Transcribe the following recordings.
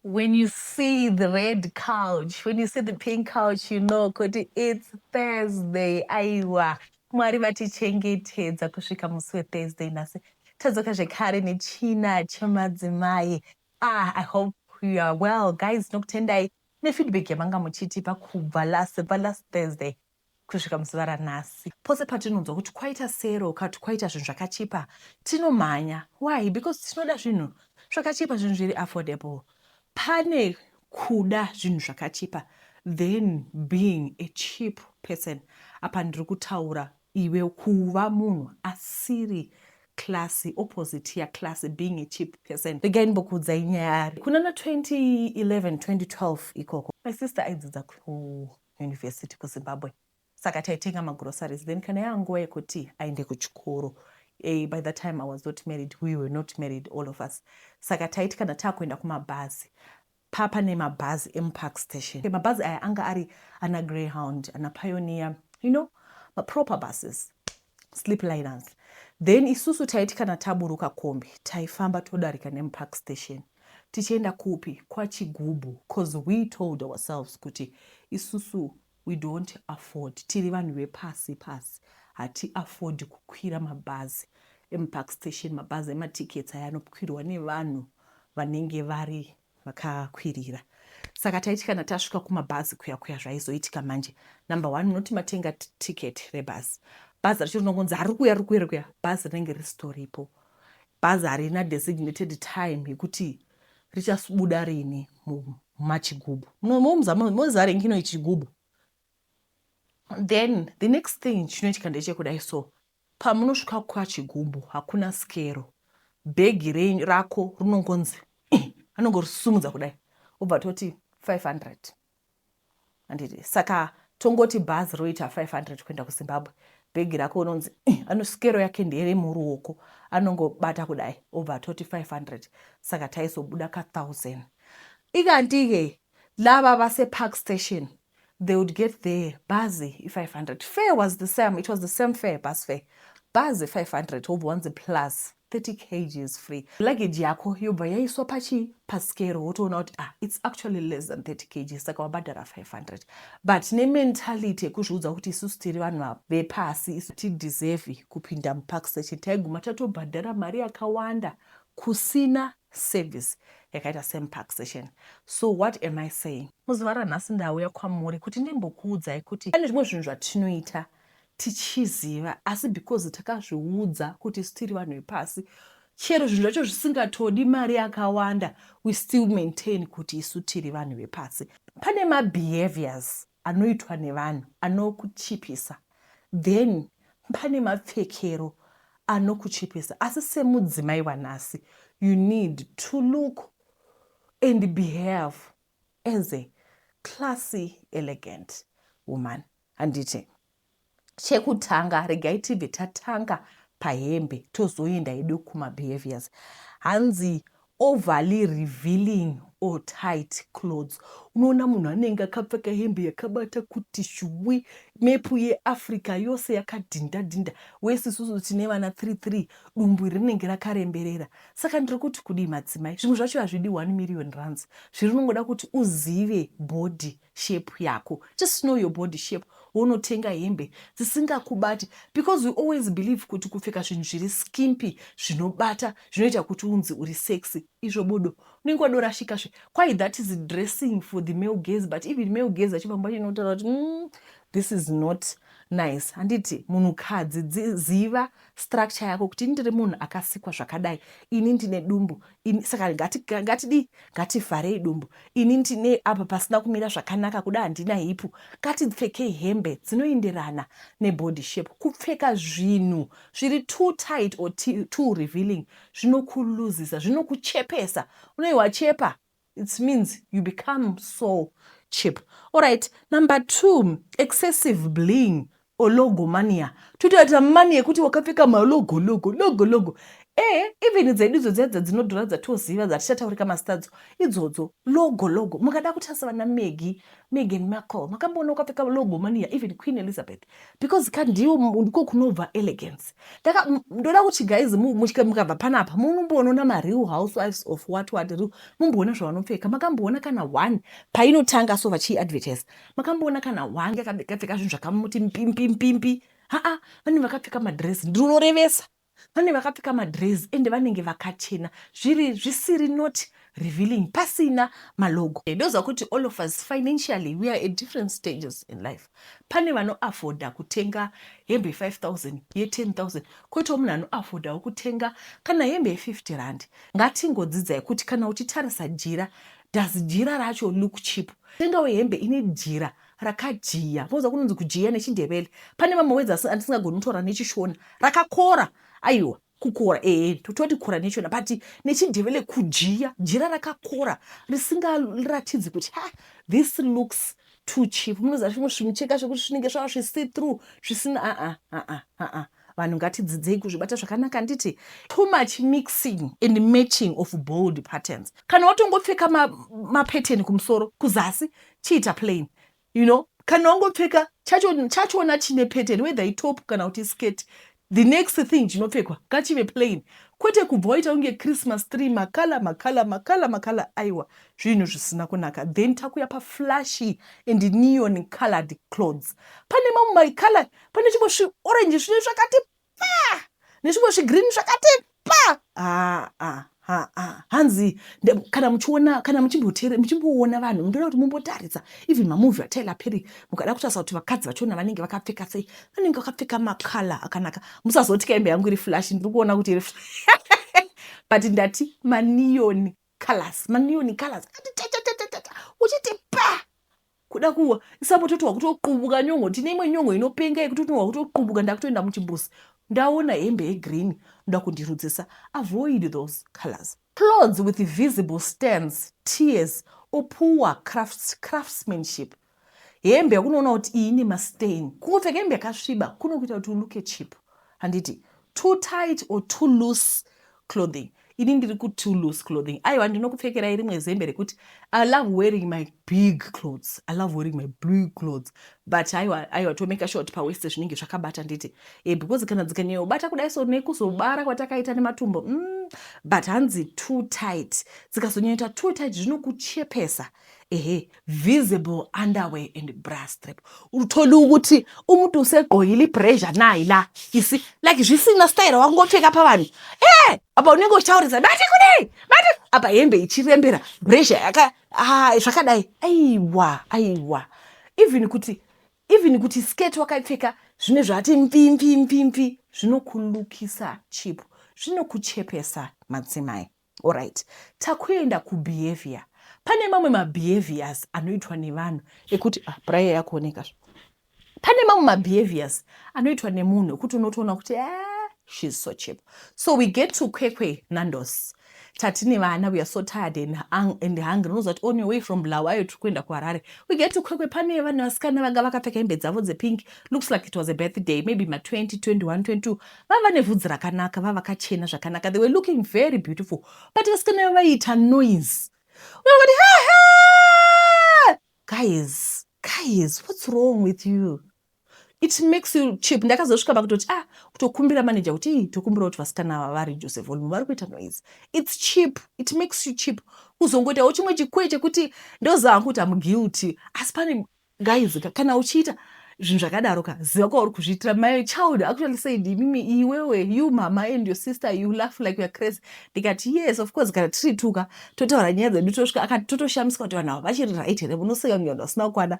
When you see the red couch, when you see the pink couch, you know kuti it's Thursday. Aiwa, Mwari vatichengetedza kusvika musi weThursday nhasi. Tadzoka zvekare nechina chamadzimai. I hope you are well, guys. Nokutendai nefeedback yamanga muchitipa kubva last Thursday kusvika musi ranhasi. Pose patinonzwa kuti kwaita sero kati kwaita zvinhu zvakachipa, tinomhanya. Why? Because tinoda zvinhu zvakachipa, zvinhu zviri affordable. Pane kuda zvinhu zvakachipa, then being a cheap person. Apa ndiri kutaura iwe kuva munhu asiri classy, opposite ya classy, being a cheap person. Regai ndimbokuudzai nyaya. Kuna na 2011 2012 ikoko, my sister aidzidza kuuniversity kuZimbabwe, saka taitenga magroceries. Then kana yanguva yekuti aende kuchikoro, by that time I was not married, we were not married, all of us. Saka taiti kana takuenda kumabhazi, papa nemabhazi emupark station. Mabhazi aya anga ari ana Greyhound, ana Pioneer, you know, proper buses, sleepliners. Then isusu taiti kana taburuka kombi, taifamba todarika nemupark station. Tichienda kupi? Kwachigubhu, because we told ourselves kuti isusu we don't afford, tiri vanhu vepasi pasi, hati afford kukwira mabhazi emupark station, mabhazi ematickets aya anokwirwa nevanhu vanenge vari vakakwirira. Saka taiti kana tasvika kumabhazi kuya zvaizoitika manje. Number one, munoti matenga ticket rebhazi, bhazi racho rinongonzi rikuya, bhazi rinenge ristoripo. Bhazi harina designated time yekuti richabuda rini mumachigubhu. Mozaringino ichigubhu. Then the next thing chinoitika ndechekudai, so pamunosvika kwachigubhu hakuna skero, bhegi rako rinongonzi anongorisumudza kudai, obva toti 500. Anditi saka tongoti bhazi roita 500 kuenda kuZimbabwe, bhegi rako unonzi skero yake ndere muruoko, anongobata kudai, obva toti 500. Saka taizobuda ka 1000. Ikantike lava vasepark station, they would get their bhazi 500. Fare was the same, it was the same fare, bus fare. Bhazi 500 obva wanzi plus 30 kgs free. Luggage yako yobva yaiswa paskero, wotoona kuti it's actually less than 30 kgs, saka wabhadhara 500. But nementality yekuzviudza kuti isusu tiri vanhu vepasi, isu tideserve kupinda mupark station, taiguma tatobhadhara mari yakawanda kusina service yakaita semupark station. So what am I saying? Muzuva ranhasi ndauya kwamuri kuti ndimbokuudzai kuti pane zvimwe zvinhu zvatinoita tichiziva, asi because takazviudza kuti isu tiri vanhu vepasi, chero zvinhu zvacho zvisingatodi mari yakawanda, we still maintain kuti isu tiri vanhu vepasi. Pane mabehaviors anoitwa nevanhu anokuchipisa, then pane mapfekero anokuchipisa. Asi semudzimai wanhasi, you need to look and behave as a classy, elegant woman. Handiti chekutanga, regai tibve tatanga pahembe tozoenda edu kumabehaviors. Hanzi overly revealing or tight clothes. Unoona munhu anenge akapfeka hembe yakabata kuti shwi, mepu yeAfrica yose yakadhinda, wesi isusu tine vana 33, dumbu rinenge rakaremberera. Saka ndiri kuti kudii madzimai, zvimwe zvacho hazvidi 1 million rands. Zvirinongoda kuti uzive body shape yako. Just know your body shape. Wonotenga hembe dzisingakubati, because we always believe kuti kupfeka zvinhu zviri skimpy, zvinobata, zvinoita kuti unzi uri sexy. Izvo bodo unenge wadorashika kwai that is dressing for the male gaze, but even male gaze achibamba chinotaura kuti this is not nice. Handiti munhukadzi ziva structure yako kuti ndiri munhu akasikwa zvakadai, ini ndine dumbu, saka ngativharei dumbu, ini ndine apa pasina kumira zvakanaka kuda handina hipu, ngatipfekei hembe dzinoenderana nebody shape. Kupfeka zvinhu zviri too tight or too revealing zvinokuluzisa, zvinokuchepesa. Unoiwachepa, it means you become so cheap. Alright, number 2, excessive bling or logomania. Tutata mani yekuti wakapfeka malogo. even dzedu dzodzedza dzinodhura dzatoziva dzatichataurika masitadzo idzodzo logo mukada kutarisa vana Meghan Markle makamboona ukapfeka logo maniya even Queen Elizabeth because ndiko kunobva elegance. Ndoda kuti guys mukabva panapa munomboona mareal housewives of what mumboona zvavanopfeka. Makamboona kana one painotanga so vachiadvertise makamboona kana one yakapfeka zvinhu zvakamuti mpimpi vane vakapfeka madress ndinorevesa vane vakapfeka madress ende vanenge vakachena zvisiri not revealing pasina malogo. Ndoziva kuti all of us financially we are at different stages in life. Pane vanoafforda kutenga hembe 5,000 ye10,000 koitawo munhu anoaffordawo kutenga kana hembe ye50 rand. Ngatingodzidzai kuti kana uchitarisa jira, does jira racho look cheap? Tengawo hembe ine jira rakajiya. Poza kunonzi kujiya nechindevele. Pane mamwe wedza andisingagoni kutora nechishona rakakora. Aiwa kukora tototi kora nechona but nechindevele kujiya jira rakakora risingaratidzi kuti this looks too cheap. Munoziva zvimwe zvimucheka zvekuti zvinenge zvava zvisi through zvisina vanhu ngatidzidzei kuzvibata zvakanaka. Nditi too much mixing and matching of bold patterns. Kana watongopfeka mapattern kumusoro kuzasi chiita plain, you know. Kana wangopfeka chachona chine pattern whether itop kana kuti skirt, the next thing chinopfekwa ngachive plain. Kwete kubva waita unge Christmas tree makala aiwa zvinhu zvisina kunaka. Then takuya paflashy and neon colored clothes. Pane mamwe color, pane chimwe orange zvine zvakati pa nechimwe zvigreen zvakati pa hanzi kana muchimboona vanhu mundoda kuti mumbotaridza even mamovie aTyler Perry mukada kutarisa kuti vakadzi vachona vanenge vakapfeka sei, vanenge vakapfeka makala akanaka. Musazoti hembe yangu iri flash ndiri kuona kuti iri but ndati neon colors uchiti pa kuda kuwa isambototwa kutoqubuka nyongo. Tine imwe nyongo inopenga yekutotiwa kutoqubuka ndakutoenda muchimbuzi ndaona hembe yegreen ndoda kundirudzisa. Avoid those colors. Clothes with visible stems, tears or poor craftsmanship. Hembe yakunoona kuti iyi ine mastain. Kungopfeka hembe yakasviba kunokuita kuti uluke cheap. Handiti too tight or too loose clothing. Ini ndiri ku too loose clothing. Aiwa ndinokupfekera rimwe zembe rekuti I love wearing my big clothes. I love wearing my blue clothes. But aiwa to make a short pa waist zvinenge zvakabata nditi. Because kana dzikanyanya ubata kudai so nekuzobara kwatakaita nematumbo. But hanzi too tight. Dzikazonyaita too tight zvinokuchepesa. Visible underwear and bra strap. Utoli ukuthi umuntu usegqokile pressure nayi la. Isi like zvisina style wangopfeka pavanhu. Apa unenge uchitaurisa bati kudai. Apa hembe ichirembera pressure yaka zvakadai. Aiwa. Even kuti skirt wakaipfeka zvine zvati mpimpi zvinokulukisa cheap. Zvinokuchepesa madzimai. Alright. Takuenda kubehavior. Pane mamwe mabehaviors anoitwa nevanhu ekuti prayer yakuoneka. Pane mamwe mabehaviors anoitwa nemunhu ekuti unotoona kuti she's so cheap. So we get to Kwekwe Nando's. Tatine vana, we are so tired and hungry. Knows that on your way from Bulawayo to kuenda kuHarare. We get to Kwekwe, pane vana vasikana vanga vakapfeka hembe dzavo dzepink. Looks like it was a birthday, maybe ma 20, 21, 22. Vava nevhudzi rakanaka, vava vakachena zvakanaka. They were looking very beautiful. But vasikana vaiita noise. Guys, what's wrong with you? It makes you cheap. Ndakazosvika pakutoti kutokumbira manager kuti tokumbira kuti vasikana vari Joseph volume vari kuita noise. It's cheap. It makes you cheap. Uzongoitawo chimwe chikwe chekuti ndoziva kuti I'm guilty. Asi pane guys kana uchiita zvinhu zvakadaroka ziva kwa uri kuzviitira. My child actually said mimi iwewe you mama and your sister you laugh like you are crazy. Ndikati yes of course kana tiri tuka totaura nyaya dzedu tosvika akati totoshamisika kuti vanhu ava vachiri right here munoseka mnyondo asina kukwana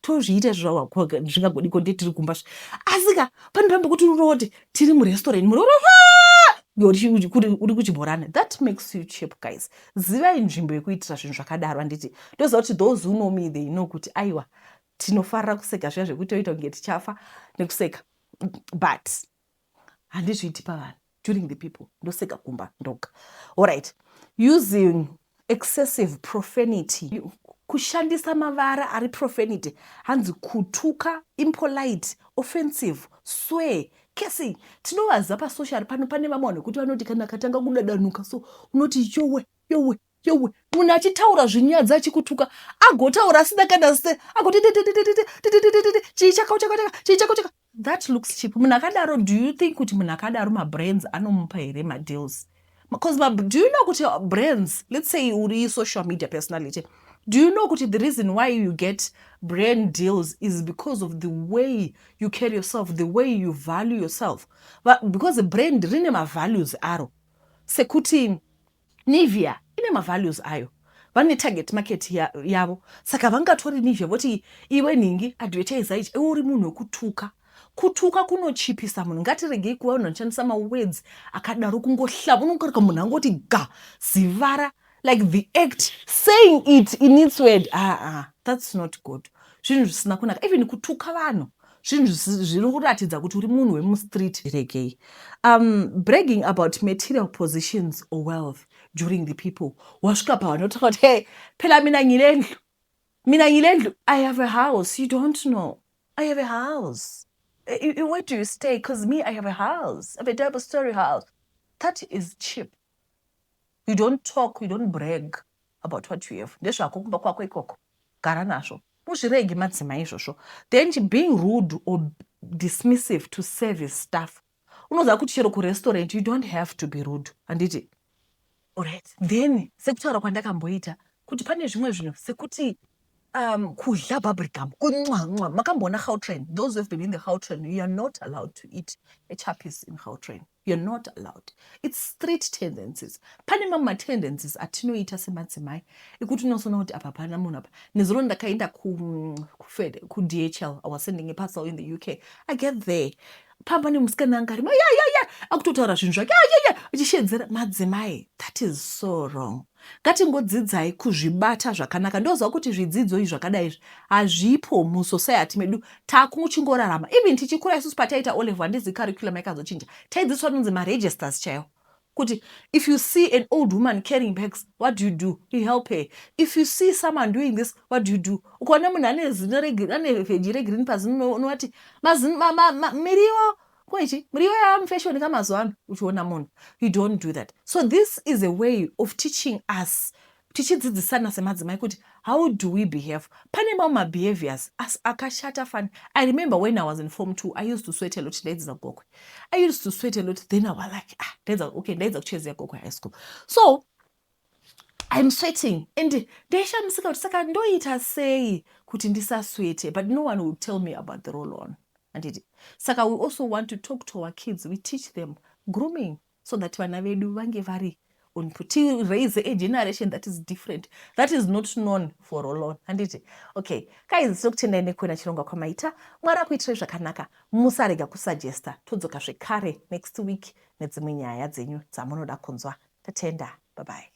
tozviita zvingagoni konde tiri kumba asika pane pambe kuti unoti tiri murestaurant uri kuchibhorana. That makes you cheap guys. Zivai nzvimbo yekuitira zvinhu zvakadaro. Handiti ndoziva kuti those who know me they know kuti aiwa tinofarira kuseka zviya zvekutoita kunge tichafa nekuseka but handizviiti pavanhu during the people ndoseka kumba ndoga. Alright, using excessive profanity, kushandisa mavara ari profanity, hanzi kutuka, impolite, offensive, swear, kissing. Tinovaza pasocial pano pane vamwe kuti vanoti kana katanga kudadanuka so unoti yowe munhu achitaura zvinyadzi achikutuka agotaura asina kana se agoti chii chako. That looks cheap. Munhu akadaro, do you think kuti munhu akadaro mabrands anomupa here madeals? Because do you know kuti brands, let's say uri social media personality, do you know kuti the reason why you get brand deals is because of the way you carry yourself, the way you value yourself? But because the brand rine ma-values aro. Sekuti Nivea ine ma-values ayo. Vane target market yavo. Saka vangatori Nivea voti iwe ningi advertise ichi uri munhu wekutuka. Kutuka kunochipisa munhu. Ngatiregei kuva munhu anoshandisa ma-words akadaro kungohlava. Unokoreka munhu angoti ga zivara. Like the act, saying it in its word, that's not good. Zvinhu zvisina kunaka. Even kutuka vanhu. Zvinhu zviri kuratidza kuti uri munhu wemustreet. Regei. Bragging about material positions or wealth during the people. Wasvika pavanotaka kuti, hey, phela mina ngilendlu. I have a house. You don't know. I have a house. Where do you stay? Because me, I have a house. I have a double-story house. That is cheap. You don't talk, you don't brag about what you have. Ndezvako kumba kwako ikoko. Gara nazvo. Muzvirege madzimai izvozvo. Then being rude or dismissive to service staff. Unoziva kuti chero kurestaurant, you don't have to be rude. Handiti? Alright. Then, sekutaura kwandakamboita, kuti pane zvimwe zvinhu, sekuti kudla bubblegum, kunwa. Makambona Gautrain. Those who have been in the Gautrain, you are not allowed to eat a chappies in Gautrain. You're not allowed. It's street tendencies. Pane mama tendencies atinoita semadzimai. Ekuti unosona kuti apa pana munhu apa. Nezuro ndakaenda ku DHL. I was sending a parcel in the UK. I get there. Pamba nemusikana angarima. Akutotaura zvinhu zvake. Achishedzera madzimai. That is so wrong. Ngatingodzidzai kuzvibata zvakanaka. Ndoziva kuti zvidzidzo izvi zvakadai hazvipo musociety medu. Takuchingorarama. Even tichikura isusu pataita Olive handizi curriculum yakazochinja. Taidzidziswa nonzi ma-registers chaiwo. Kuti if you see an old woman carrying bags, what do? You help her. If you see someone doing this, what do? Ukaona munhu ane vheji regreen pazi unoti miriwo muriwo yamufashoni kamazuva ano uchiona munhu. You don't do that. So this is a way of teaching us, tichidzidzisana semadzimai kuti how do we behave. Pane mamwe behaviors akashata fani. I remember when I was in Form 2, I used to sweat a lot. I used to sweat a lot. Then I was like, okay, ndaidza kuchezea gokwe high school. So I'm sweating. And desha msika kuti saka ndoita sei kuti ndisaswete. But no one will tell me about the roll-on. Saka we also want to talk to our kids. We teach them grooming so that vana vedu vange vari on to raise a generation that is different, that is not known for roll-on. Okay, guys, sokutendai nekuona chirongwa kwamaita. Mwari kuitire zvakanaka. Musarega kusuggesta. Todzoka zvekare next week nedzimwe nyaya dzenyu dzamunoda kunzwa. Tatenda. Bye bye.